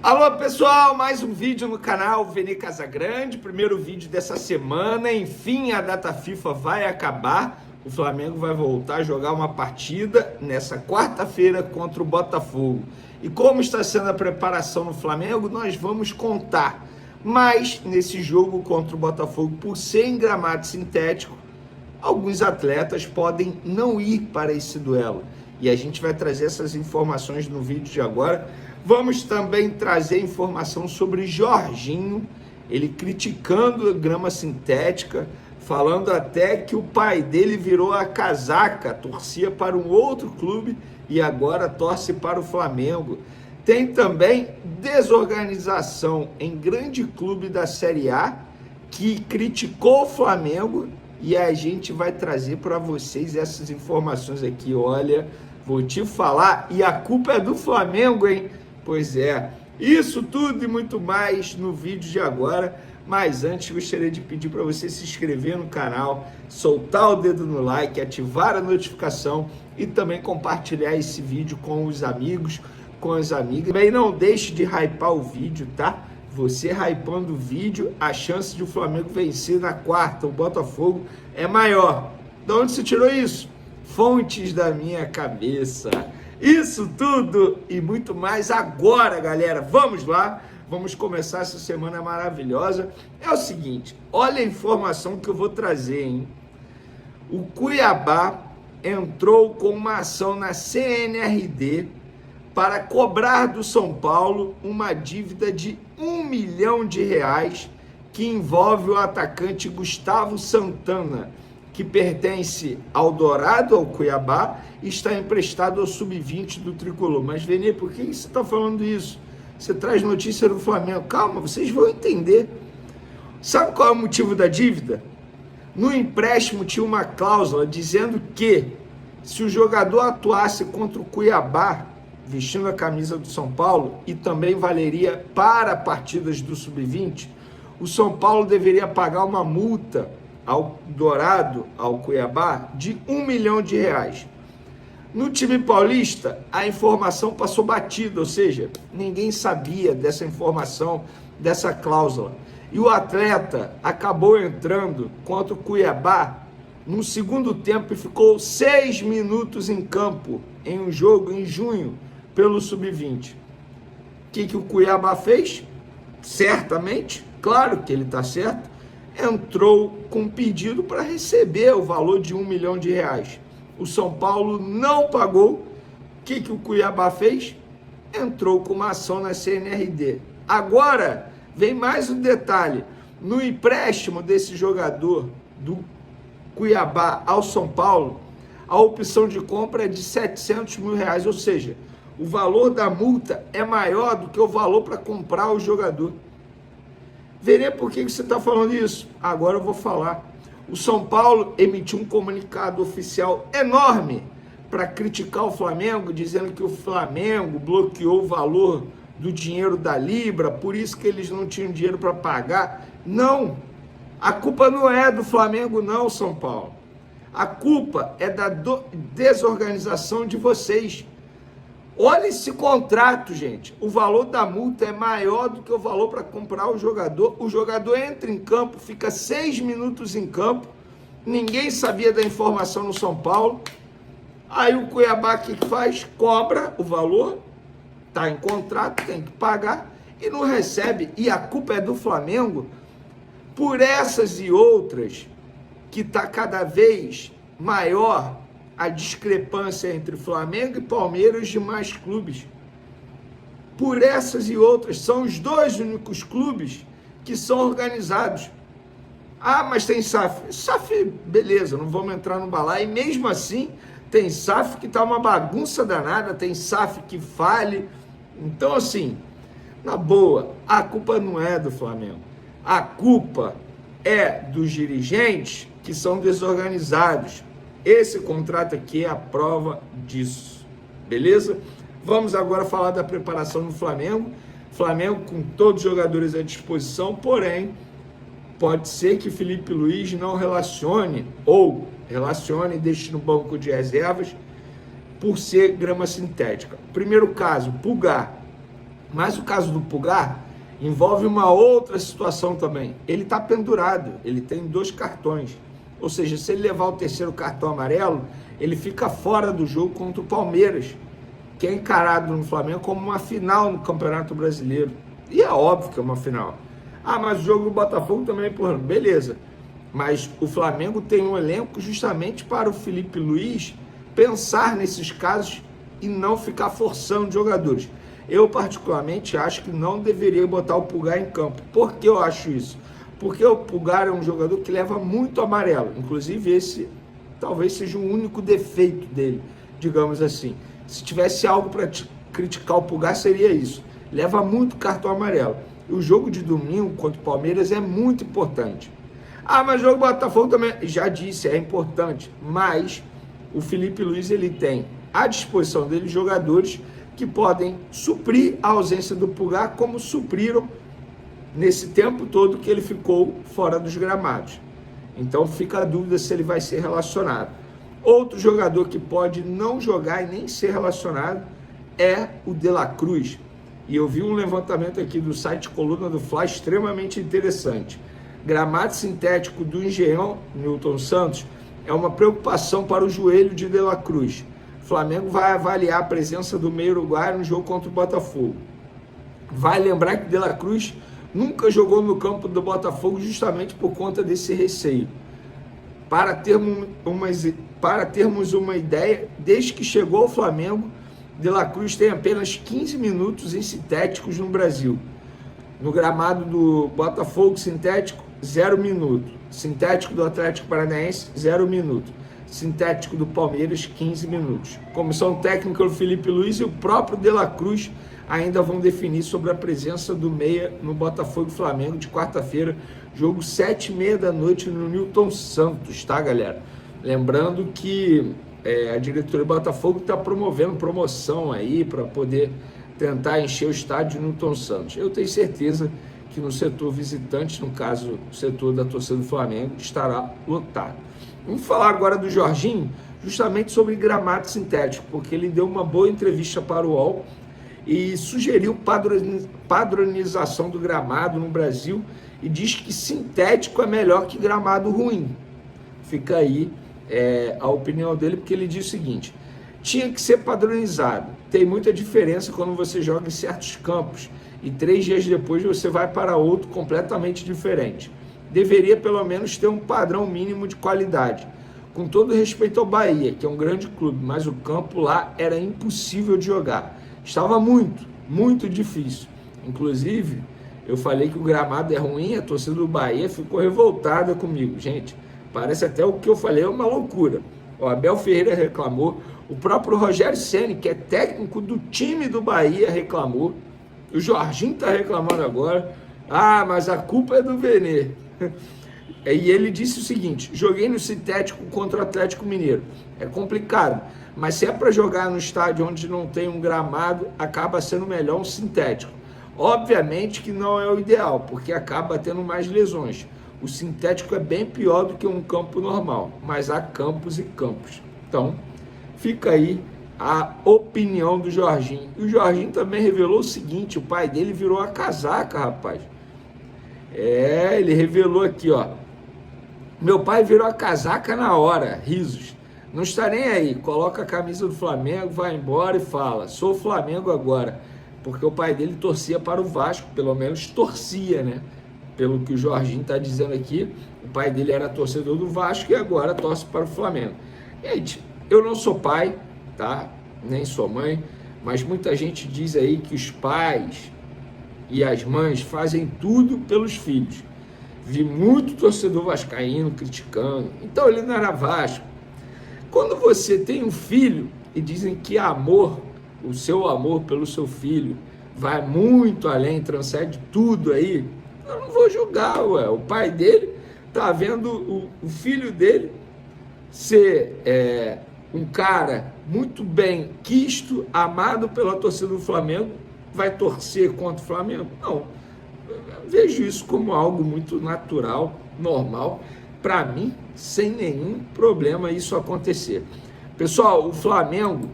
Alô pessoal, mais um vídeo no canal Vene Casagrande, primeiro vídeo dessa semana. Enfim, a data FIFA vai acabar, o Flamengo vai voltar a jogar uma partida nessa quarta-feira contra o Botafogo. E como está sendo a preparação no Flamengo, nós vamos contar. Mas nesse jogo contra o Botafogo, por ser em gramado sintético, alguns atletas podem não ir para esse duelo. E a gente vai trazer essas informações no vídeo de agora. Vamos também trazer informação sobre Jorginho, ele criticando a grama sintética, falando até que o pai dele virou a casaca, torcia para um outro clube e agora torce para o Flamengo. Tem também desorganização em grande clube da Série A, que criticou o Flamengo, e a gente vai trazer para vocês essas informações aqui. Olha, vou te falar, e a culpa é do Flamengo, hein? Pois é, isso tudo e muito mais no vídeo de agora. Mas antes, gostaria de pedir para você se inscrever no canal, soltar o dedo no like, ativar a notificação e também compartilhar esse vídeo com os amigos, com as amigas. Também não deixe de hypar o vídeo, tá? Você hypando o vídeo, a chance de o Flamengo vencer na quarta, o Botafogo, é maior. De onde você tirou isso? Fontes da minha cabeça. Isso tudo e muito mais agora, galera. Vamos lá, vamos começar essa semana maravilhosa. É o seguinte, olha a informação que eu vou trazer, hein? O Cuiabá entrou com uma ação na CNRD para cobrar do São Paulo uma dívida de R$1 milhão que envolve o atacante Gustavo Santana, que pertence ao Dourado, ao Cuiabá, e está emprestado ao Sub-20 do Tricolor. Mas, Vene, por que você está falando isso? Você traz notícia do Flamengo. Calma, vocês vão entender. Sabe qual é o motivo da dívida? No empréstimo tinha uma cláusula dizendo que, se o jogador atuasse contra o Cuiabá, vestindo a camisa do São Paulo, e também valeria para partidas do Sub-20, o São Paulo deveria pagar uma multa ao Dourado, ao Cuiabá, de R$1 milhão. No time paulista, a informação passou batida, ou seja, ninguém sabia dessa informação, dessa cláusula. E o atleta acabou entrando contra o Cuiabá no segundo tempo e ficou 6 minutos em campo, em um jogo em junho, pelo Sub-20. O que o Cuiabá fez? Certamente, claro que ele está certo, entrou com pedido para receber o valor de R$1 milhão. O São Paulo não pagou. O que o Cuiabá fez? Entrou com uma ação na CNRD. Agora, vem mais um detalhe. No empréstimo desse jogador do Cuiabá ao São Paulo, a opção de compra é de R$700 mil, ou seja, o valor da multa é maior do que o valor para comprar o jogador. Verê por que você está falando isso? Agora eu vou falar. O São Paulo emitiu um comunicado oficial enorme para criticar o Flamengo, dizendo que o Flamengo bloqueou o valor do dinheiro da Libra, por isso que eles não tinham dinheiro para pagar. Não, a culpa não é do Flamengo não, São Paulo. A culpa é da desorganização de vocês. Olha esse contrato, gente. O valor da multa é maior do que o valor para comprar o jogador. O jogador entra em campo, fica 6 minutos em campo. Ninguém sabia da informação no São Paulo. Aí o Cuiabá, o que faz? Cobra o valor. Está em contrato, tem que pagar. E não recebe. E a culpa é do Flamengo por essas e outras, que está cada vez maior a discrepância entre Flamengo e Palmeiras e os demais clubes. Por essas e outras, são os dois únicos clubes que são organizados. Ah, mas tem SAF. SAF, beleza, não vamos entrar no balaio. E mesmo assim, tem SAF que tá uma bagunça danada, tem SAF que fale. Então, assim, na boa, a culpa não é do Flamengo. A culpa é dos dirigentes que são desorganizados. Esse contrato aqui é a prova disso, beleza? Vamos agora falar da preparação do Flamengo. Flamengo com todos os jogadores à disposição, porém, pode ser que Felipe Luiz não relacione, ou relacione e deixe no banco de reservas, por ser grama sintética. Primeiro caso, Pulgar. Mas o caso do Pulgar envolve uma outra situação também. Ele está pendurado, ele tem 2 cartões. Ou seja, se ele levar o terceiro cartão amarelo, ele fica fora do jogo contra o Palmeiras, que é encarado no Flamengo como uma final no Campeonato Brasileiro. E é óbvio que é uma final. Ah, mas o jogo do Botafogo também é importante. Beleza. Mas o Flamengo tem um elenco justamente para o Felipe Luiz pensar nesses casos e não ficar forçando jogadores. Eu, particularmente, acho que não deveria botar o Pulgar em campo. Por que eu acho isso? Porque o Pulgar é um jogador que leva muito amarelo. Inclusive, esse talvez seja o único defeito dele, digamos assim. Se tivesse algo para criticar o Pulgar, seria isso. Leva muito cartão amarelo. E o jogo de domingo contra o Palmeiras é muito importante. Ah, mas o jogo do Botafogo também, já disse, é importante. Mas o Felipe Luiz, ele tem à disposição dele jogadores que podem suprir a ausência do Pulgar, como supriram nesse tempo todo que ele ficou fora dos gramados. Então fica a dúvida se ele vai ser relacionado. Outro jogador que pode não jogar e nem ser relacionado é o De La Cruz. E eu vi um levantamento aqui do site Coluna do Fla extremamente interessante. Gramado sintético do Engenhão Newton Santos é uma preocupação para o joelho de La Cruz. O Flamengo vai avaliar a presença do meio uruguaio no jogo contra o Botafogo. Vai lembrar que De La Cruz nunca jogou no campo do Botafogo justamente por conta desse receio. Para termos uma ideia, desde que chegou ao Flamengo, De La Cruz tem apenas 15 minutos em sintéticos no Brasil. No gramado do Botafogo, sintético, 0 minuto. Sintético do Atlético Paranaense, 0 minuto. Sintético do Palmeiras, 15 minutos. Comissão técnica do Felipe Luiz e o próprio De La Cruz ainda vão definir sobre a presença do meia no Botafogo e Flamengo de quarta-feira, jogo 7h30 da noite no Newton Santos, tá, galera? Lembrando que a diretoria do Botafogo está promovendo promoção aí para poder tentar encher o estádio Newton Santos. Eu tenho certeza que no setor visitante, no caso, o setor da torcida do Flamengo, estará lotado. Vamos falar agora do Jorginho, justamente sobre gramado sintético, porque ele deu uma boa entrevista para o UOL e sugeriu padronização do gramado no Brasil e diz que sintético é melhor que gramado ruim. Fica aí a opinião dele, porque ele diz o seguinte: tinha que ser padronizado. Tem muita diferença quando você joga em certos campos e 3 dias depois você vai para outro completamente diferente. Deveria pelo menos ter um padrão mínimo de qualidade. Com todo respeito ao Bahia, que é um grande clube, mas o campo lá era impossível de jogar. Estava muito difícil. Inclusive, eu falei que o gramado é ruim, a torcida do Bahia ficou revoltada comigo. Gente, parece até o que eu falei é uma loucura. O Abel Ferreira reclamou, o próprio Rogério Ceni, que é técnico do time do Bahia, reclamou. O Jorginho está reclamando agora. Ah, mas a culpa é do Vene. E ele disse o seguinte: joguei no sintético contra o Atlético Mineiro. É complicado, mas se é para jogar no estádio onde não tem um gramado, acaba sendo melhor um sintético. Obviamente que não é o ideal, porque acaba tendo mais lesões. O sintético é bem pior do que um campo normal, mas há campos e campos. Então, fica aí a opinião do Jorginho. E o Jorginho também revelou o seguinte: o pai dele virou a casaca, rapaz. Ele revelou aqui, ó: meu pai virou a casaca na hora, risos. Não está nem aí, coloca a camisa do Flamengo, vai embora e fala: sou Flamengo agora. Porque o pai dele torcia para o Vasco, pelo menos torcia, né? Pelo que o Jorginho está dizendo aqui, o pai dele era torcedor do Vasco e agora torce para o Flamengo. Gente, eu não sou pai, tá? Nem sou mãe, mas muita gente diz aí que os pais e as mães fazem tudo pelos filhos. Vi muito torcedor vascaíno criticando, então ele não era Vasco. Quando você tem um filho e dizem que amor, o seu amor pelo seu filho vai muito além, transcende tudo aí, eu não vou julgar, ué. O pai dele tá vendo o filho dele ser um cara muito bem quisto, amado pela torcida do Flamengo, vai torcer contra o Flamengo? Não. Eu vejo isso como algo muito natural, normal, para mim, sem nenhum problema isso acontecer. Pessoal, o Flamengo,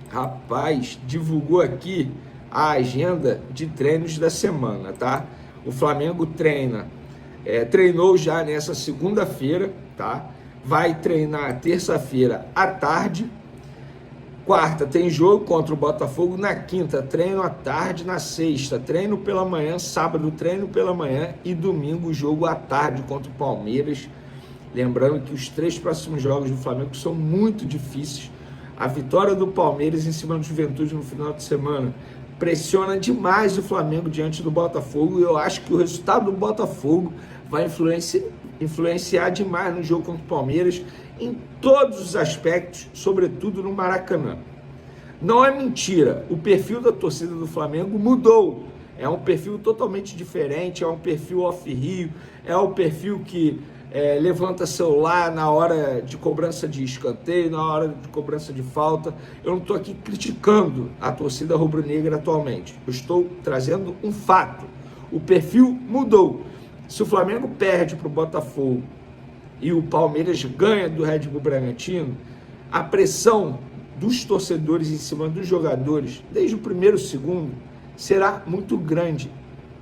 rapaz, divulgou aqui a agenda de treinos da semana, tá? O Flamengo treinou já nessa segunda-feira, tá? Vai treinar terça-feira à tarde. Quarta tem jogo contra o Botafogo, na quinta treino à tarde, na sexta treino pela manhã, sábado treino pela manhã e domingo jogo à tarde contra o Palmeiras. Lembrando que os 3 próximos jogos do Flamengo são muito difíceis. A vitória do Palmeiras em cima do Juventude no final de semana pressiona demais o Flamengo diante do Botafogo, e eu acho que o resultado do Botafogo vai influenciar demais no jogo contra o Palmeiras em todos os aspectos, sobretudo no Maracanã. Não é mentira, o perfil da torcida do Flamengo mudou. É um perfil totalmente diferente, é um perfil off-Rio, é um perfil que levanta celular na hora de cobrança de escanteio, na hora de cobrança de falta. Eu não estou aqui criticando a torcida rubro-negra atualmente, eu estou trazendo um fato. O perfil mudou. Se o Flamengo perde para o Botafogo e o Palmeiras ganha do Red Bull Bragantino, a pressão dos torcedores em cima dos jogadores, desde o primeiro segundo, será muito grande.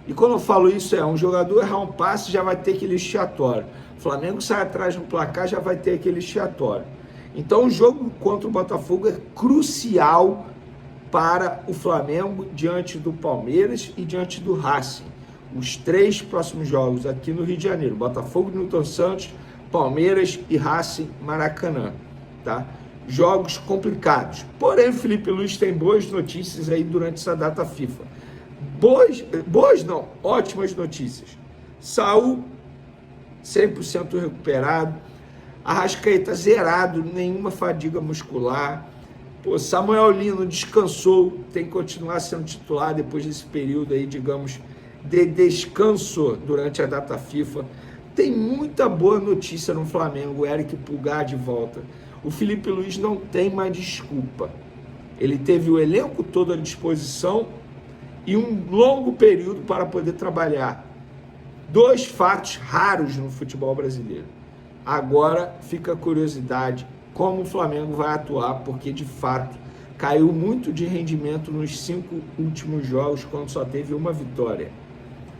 E quando eu falo isso, um jogador errar um passe, já vai ter aquele estiatório. O Flamengo sai atrás no placar, já vai ter aquele estiatório. Então o jogo contra o Botafogo é crucial para o Flamengo diante do Palmeiras e diante do Racing. Os 3 próximos jogos aqui no Rio de Janeiro: Botafogo, Newton Santos, Palmeiras e Racing Maracanã, tá? Jogos complicados. Porém, o Felipe Luiz tem boas notícias aí durante essa data FIFA. Ótimas notícias. Saúl 100% recuperado, Arrascaeta zerado, nenhuma fadiga muscular. Samuel Lino descansou, tem que continuar sendo titular depois desse período aí, digamos, de descanso durante a data FIFA. Tem muita boa notícia no Flamengo, o Eric Pulgar de volta. O Felipe Luiz não tem mais desculpa. Ele teve o elenco todo à disposição e um longo período para poder trabalhar. 2 fatos raros no futebol brasileiro. Agora fica a curiosidade como o Flamengo vai atuar, porque de fato caiu muito de rendimento nos 5 últimos jogos, quando só teve uma vitória.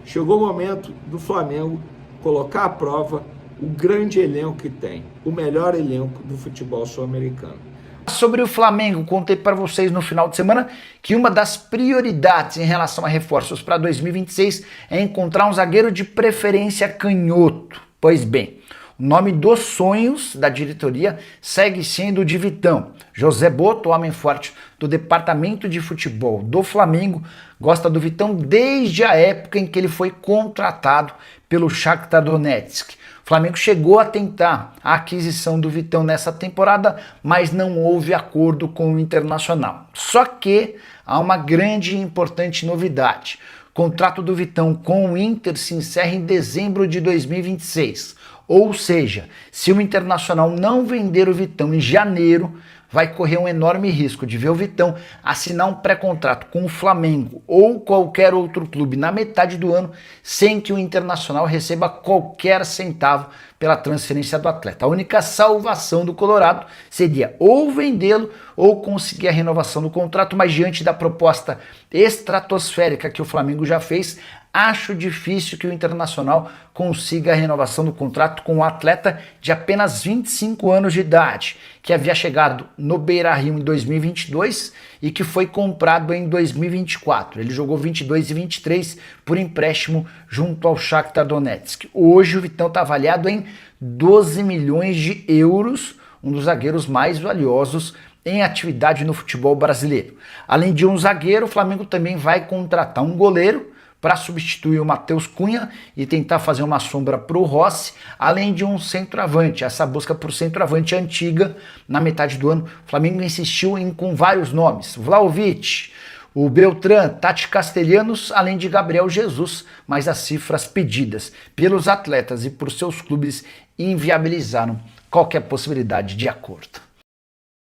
Chegou o momento do Flamengo colocar à prova o grande elenco que tem, o melhor elenco do futebol sul-americano. Sobre o Flamengo, contei para vocês no final de semana que uma das prioridades em relação a reforços para 2026 é encontrar um zagueiro de preferência canhoto. Pois bem, o nome dos sonhos da diretoria segue sendo o de Vitão. José Boto, homem forte do departamento de futebol do Flamengo, gosta do Vitão desde a época em que ele foi contratado pelo Shakhtar Donetsk. O Flamengo chegou a tentar a aquisição do Vitão nessa temporada, mas não houve acordo com o Internacional. Só que há uma grande e importante novidade. O contrato do Vitão com o Inter se encerra em dezembro de 2026. Ou seja, se o Internacional não vender o Vitão em janeiro, vai correr um enorme risco de ver o Vitão assinar um pré-contrato com o Flamengo ou qualquer outro clube na metade do ano, sem que o Internacional receba qualquer centavo pela transferência do atleta. A única salvação do Colorado seria ou vendê-lo ou conseguir a renovação do contrato, mas diante da proposta estratosférica que o Flamengo já fez, acho difícil que o Internacional consiga a renovação do contrato com um atleta de apenas 25 anos de idade, que havia chegado no Beira-Rio em 2022 e que foi comprado em 2024. Ele jogou 22 e 23 por empréstimo junto ao Shakhtar Donetsk. Hoje o Vitão está avaliado em 12 milhões de euros, um dos zagueiros mais valiosos em atividade no futebol brasileiro. Além de um zagueiro, o Flamengo também vai contratar um goleiro para substituir o Matheus Cunha e tentar fazer uma sombra para o Rossi, além de um centroavante. Essa busca por centroavante antiga, na metade do ano, o Flamengo insistiu com vários nomes: Vlahovic, o Beltrán, Tati Castellanos, além de Gabriel Jesus, mas as cifras pedidas pelos atletas e por seus clubes inviabilizaram qualquer possibilidade de acordo.